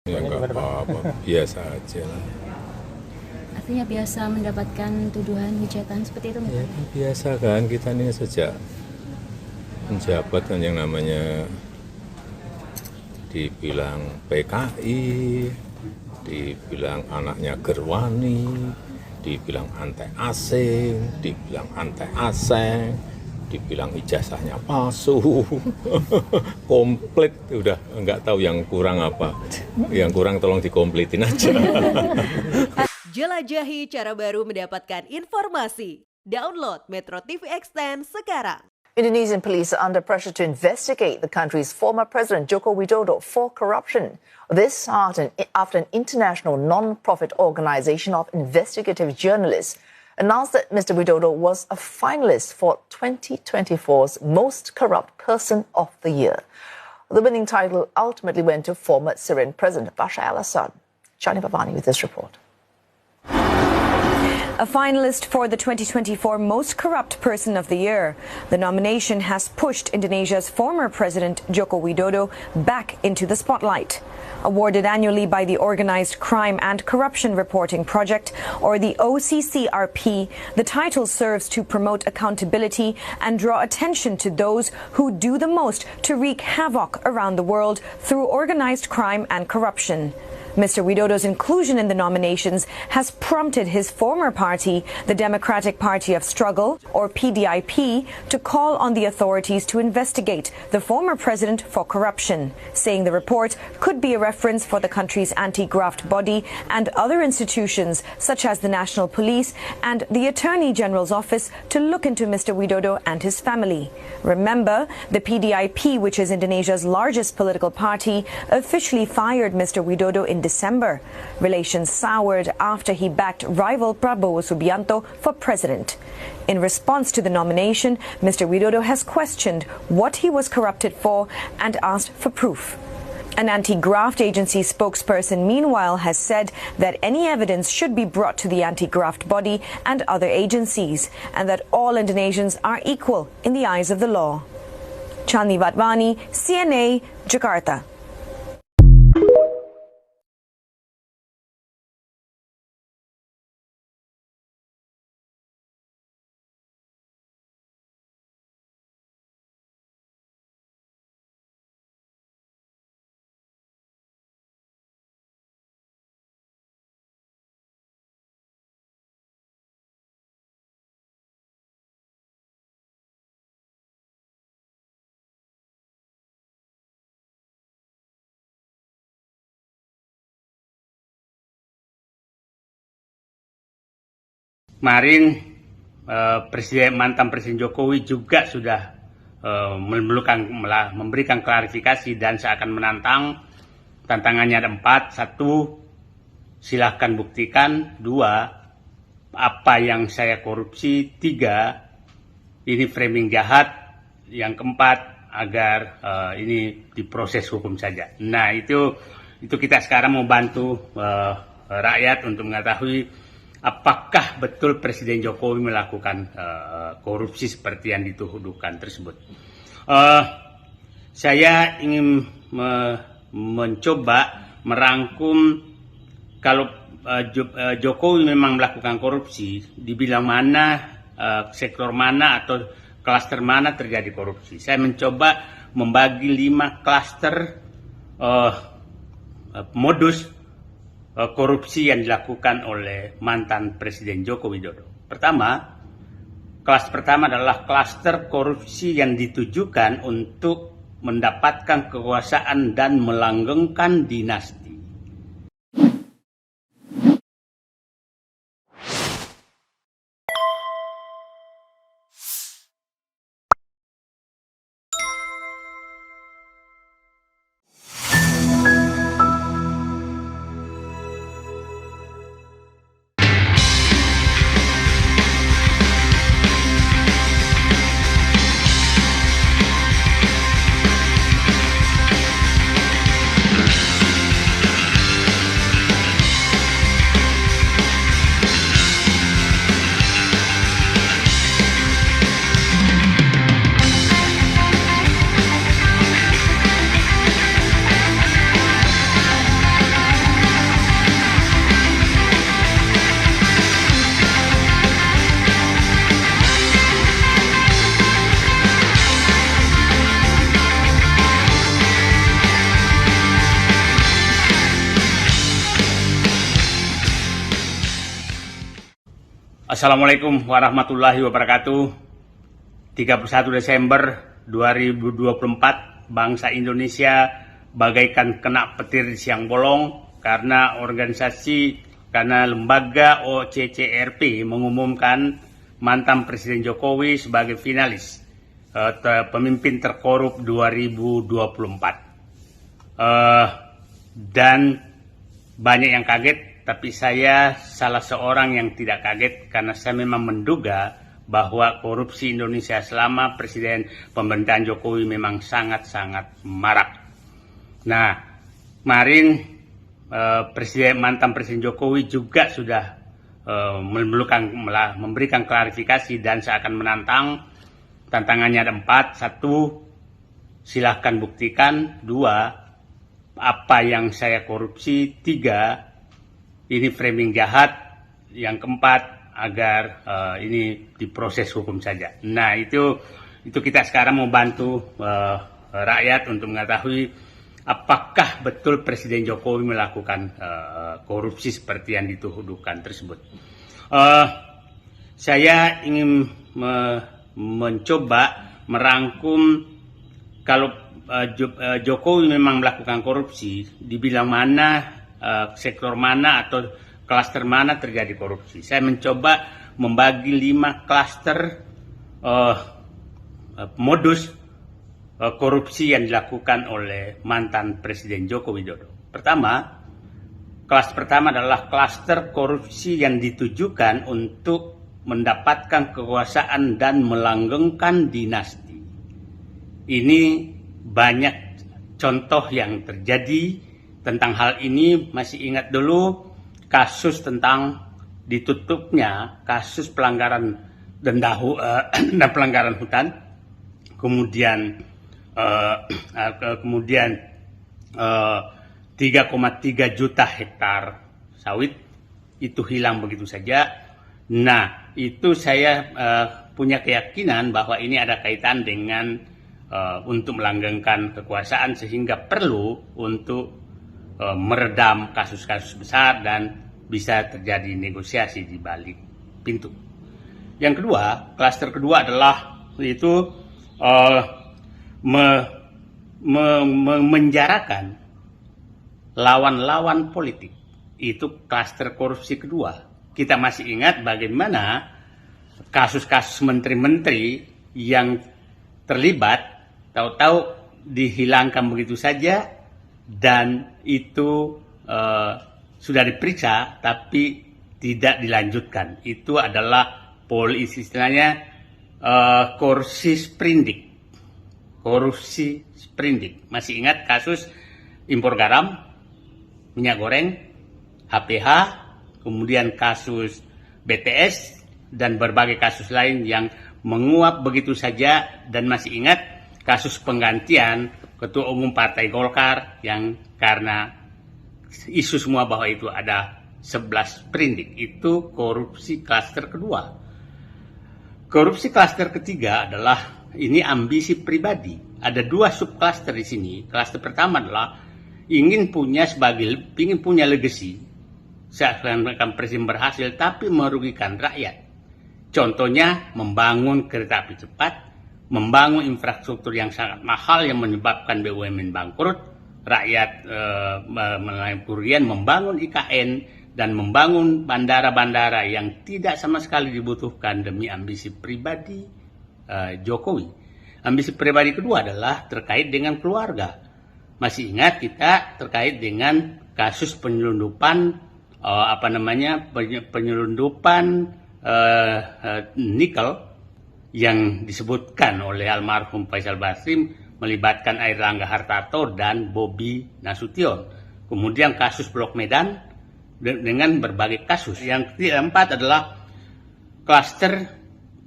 Ya nggak apa-apa, biasa aja lah. Artinya biasa mendapatkan tuduhan hujatan seperti itu Ya, kan biasa kan, kita ini sejak menjabat kan yang namanya dibilang PKI, dibilang anaknya Gerwani, dibilang anti asing, dibilang anti asing, dibilang ijazahnya palsu, komplit, udah nggak tahu yang kurang apa. Yang kurang tolong dikomplitin aja. Jelajahi cara baru mendapatkan informasi. Download Metro TV Extend sekarang. Indonesian police are under pressure to investigate the country's former president Joko Widodo for corruption. This after an international non-profit organization of investigative journalists announced that Mr. Widodo was a finalist for 2024's Most Corrupt Person of the Year. The winning title ultimately went to former Syrian President Bashar al-Assad. Chani Bhavani with this report. A finalist for the 2024 Most Corrupt Person of the Year. The nomination has pushed Indonesia's former president Joko Widodo back into the spotlight. Awarded annually by the Organized Crime and Corruption Reporting Project, or the OCCRP, the title serves to promote accountability and draw attention to those who do the most to wreak havoc around the world through organized crime and corruption. Mr. Widodo's inclusion in the nominations has prompted his former party, the Democratic Party of Struggle, or PDIP, to call on the authorities to investigate the former president for corruption, saying the report could be a reference for the country's anti-graft body and other institutions, such as the National Police and the Attorney General's office, to look into Mr. Widodo and his family. Remember, the PDIP, which is Indonesia's largest political party, officially fired Mr. Widodo in December. Relations soured after he backed rival Prabowo Subianto for president. In response to the nomination, Mr. Widodo has questioned what he was corrupted for and asked for proof. An anti-graft agency spokesperson, meanwhile, has said that any evidence should be brought to the anti-graft body and other agencies, and that all Indonesians are equal in the eyes of the law. Chandni Vatwani, CNA, Jakarta. Kemarin mantan Presiden Jokowi juga sudah memberikan klarifikasi dan seakan menantang. Tantangannya ada 4. 1, silahkan buktikan. 2, apa yang saya korupsi. 3, ini framing jahat. Yang keempat, agar ini diproses hukum saja. Nah, itu kita sekarang membantu rakyat untuk mengetahui apakah betul Presiden Jokowi melakukan korupsi seperti yang dituduhkan tersebut. Saya ingin mencoba merangkum kalau Jokowi memang melakukan korupsi, dibilang mana, sektor mana atau klaster mana terjadi korupsi. Saya mencoba membagi 5 klaster modus korupsi yang dilakukan oleh mantan Presiden Joko Widodo. Klaster pertama adalah klaster korupsi yang ditujukan untuk mendapatkan kekuasaan dan melanggengkan dinasti. Assalamualaikum warahmatullahi wabarakatuh. 31 Desember 2024, bangsa Indonesia bagaikan kena petir di siang bolong karena lembaga OCCRP mengumumkan mantan Presiden Jokowi sebagai finalis pemimpin terkorup 2024. Dan banyak yang kaget, tapi saya salah seorang yang tidak kaget karena saya memang menduga bahwa korupsi Indonesia selama pemerintahan Jokowi memang sangat-sangat marak. Nah, kemarin mantan Presiden Jokowi juga sudah memberikan klarifikasi dan seakan menantang. Tantangannya ada 4. 1, silahkan buktikan. 2, apa yang saya korupsi. 3, ini framing jahat. Yang keempat, agar ini diproses hukum saja. Nah, itu kita sekarang mau bantu rakyat untuk mengetahui apakah betul Presiden Jokowi melakukan korupsi seperti yang dituduhkan tersebut. Saya ingin mencoba merangkum kalau Jokowi memang melakukan korupsi, dibilang mana, sektor mana atau klaster mana terjadi korupsi. Saya mencoba membagi 5 klaster modus korupsi yang dilakukan oleh mantan Presiden Joko Widodo. Klaster pertama adalah klaster korupsi yang ditujukan untuk mendapatkan kekuasaan dan melanggengkan dinasti. Ini banyak contoh yang terjadi tentang hal ini. Masih ingat dulu kasus tentang ditutupnya kasus pelanggaran dan pelanggaran hutan, kemudian 3,3 juta hektar sawit itu hilang begitu saja. Nah, itu saya punya keyakinan bahwa ini ada kaitan dengan untuk melanggengkan kekuasaan sehingga perlu untuk meredam kasus-kasus besar dan bisa terjadi negosiasi di balik pintu. Yang kedua, klaster kedua adalah itu menjarakan lawan-lawan politik. Itu klaster korupsi kedua. Kita masih ingat bagaimana kasus-kasus menteri-menteri yang terlibat tahu-tahu dihilangkan begitu saja dan itu sudah diperiksa tapi tidak dilanjutkan. Itu adalah istilahnya korupsi sprindik. Masih ingat kasus impor garam, minyak goreng, HPH, kemudian kasus BTS dan berbagai kasus lain yang menguap begitu saja. Dan masih ingat kasus penggantian Ketua Umum Partai Golkar yang karena isu semua bahwa itu ada 11 sprindik. Itu korupsi klaster kedua. Korupsi klaster ketiga adalah ini ambisi pribadi. Ada 2 subklaster di sini. Klaster pertama adalah ingin punya legacy. Seakan-akan presiden berhasil tapi merugikan rakyat. Contohnya membangun kereta api cepat, membangun infrastruktur yang sangat mahal yang menyebabkan BUMN bangkrut, rakyat mengalami kerugian, membangun IKN dan membangun bandara-bandara yang tidak sama sekali dibutuhkan demi ambisi pribadi Jokowi. Ambisi pribadi kedua adalah terkait dengan keluarga. Masih ingat kita terkait dengan kasus penyelundupan nikel yang disebutkan oleh almarhum Faisal Basri melibatkan Airlangga Hartarto dan Bobi Nasution. Kemudian kasus Blok Medan dengan berbagai kasus. Yang keempat adalah klaster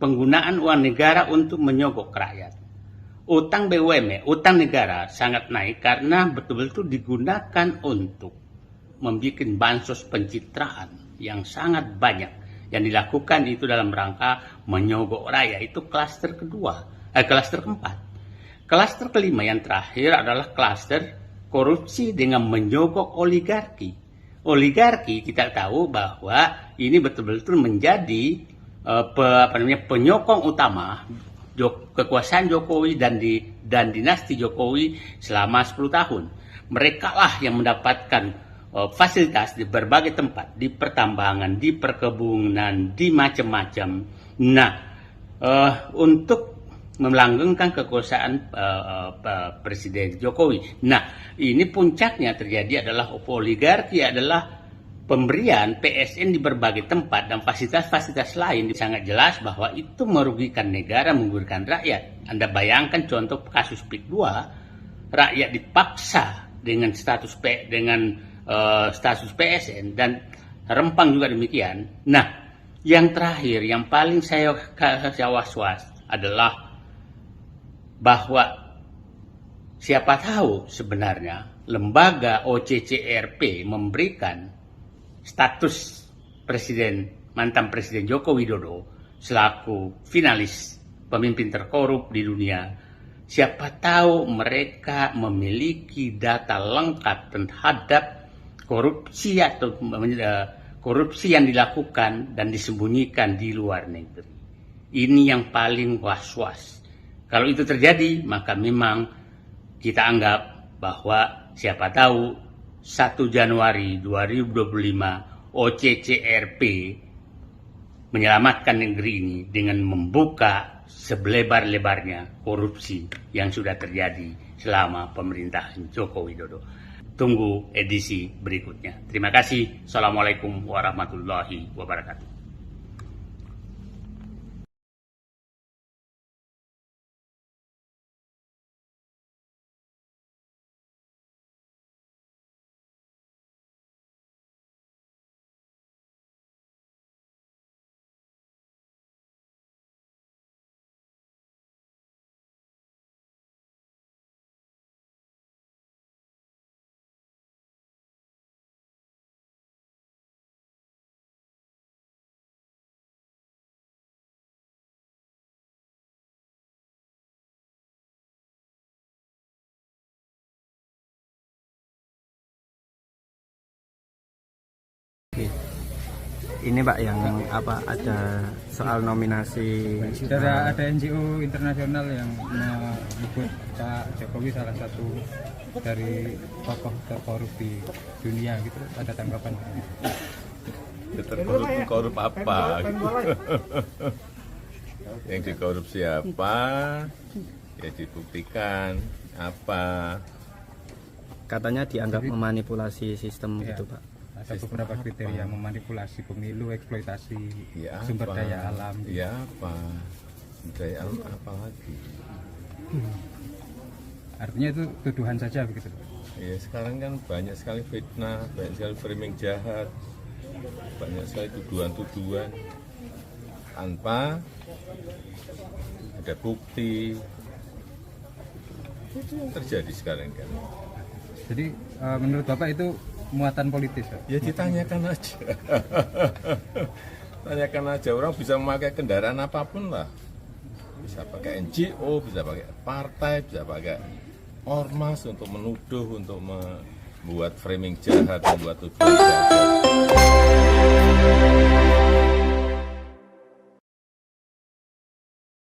penggunaan uang negara untuk menyogok rakyat. Utang BUMN, utang negara sangat naik karena betul-betul digunakan untuk membuat bansos pencitraan yang sangat banyak yang dilakukan itu dalam rangka menyogok rakyat. Itu klaster keempat. Klaster kelima yang terakhir adalah klaster korupsi dengan menyogok oligarki. Oligarki kita tahu bahwa ini betul-betul menjadi penyokong utama kekuasaan Jokowi dan dinasti Jokowi selama 10 tahun. Mereka lah yang mendapatkan fasilitas di berbagai tempat, di pertambangan, di perkebunan, di macam-macam. Nah, untuk melanggengkan kekuasaan Presiden Jokowi. Nah, ini puncaknya terjadi adalah oligarki, adalah pemberian PSN di berbagai tempat dan fasilitas-fasilitas lain. Sangat jelas bahwa itu merugikan negara, merugikan rakyat. Anda bayangkan contoh kasus PIK 2, rakyat dipaksa dengan status PSN dan Rempang juga demikian. Nah, yang terakhir, yang paling saya was-was adalah bahwa siapa tahu sebenarnya lembaga OCCRP memberikan status mantan Presiden Joko Widodo selaku finalis pemimpin terkorup di dunia. Siapa tahu mereka memiliki data lengkap terhadap korupsi atau korupsi yang dilakukan dan disembunyikan di luar negeri. Ini yang paling was-was. Kalau itu terjadi, maka memang kita anggap bahwa siapa tahu 1 Januari 2025 OCCRP menyelamatkan negeri ini dengan membuka selebar-lebarnya korupsi yang sudah terjadi selama pemerintahan Joko Widodo. Tunggu edisi berikutnya. Terima kasih. Assalamualaikum warahmatullahi wabarakatuh. Ini Pak yang ada soal nominasi. Sudah ada NGO internasional yang menyebut Pak Jokowi salah satu dari tokoh terkorup di dunia gitu. Ada tanggapan? Terkorup apa? Yang dikorupsi apa? Ya dibuktikan apa? Katanya dianggap memanipulasi sistem Ya. gitu Pak. Ada beberapa kriteria memanipulasi pemilu, eksploitasi sumber daya alam. Ya apa? Sumber daya alam apa lagi? Artinya itu tuduhan saja begitu. Ya sekarang kan banyak sekali fitnah, banyak sekali framing jahat, banyak sekali tuduhan-tuduhan tanpa ada bukti. Itu yang terjadi sekarang kan. Jadi menurut Bapak itu muatan politis? Ya ditanyakan aja. Tanyakan aja, orang bisa memakai kendaraan apapun lah. Bisa pakai NGO, bisa pakai partai, bisa pakai ormas untuk menuduh, untuk membuat framing jahat, membuat tuduhan jahat.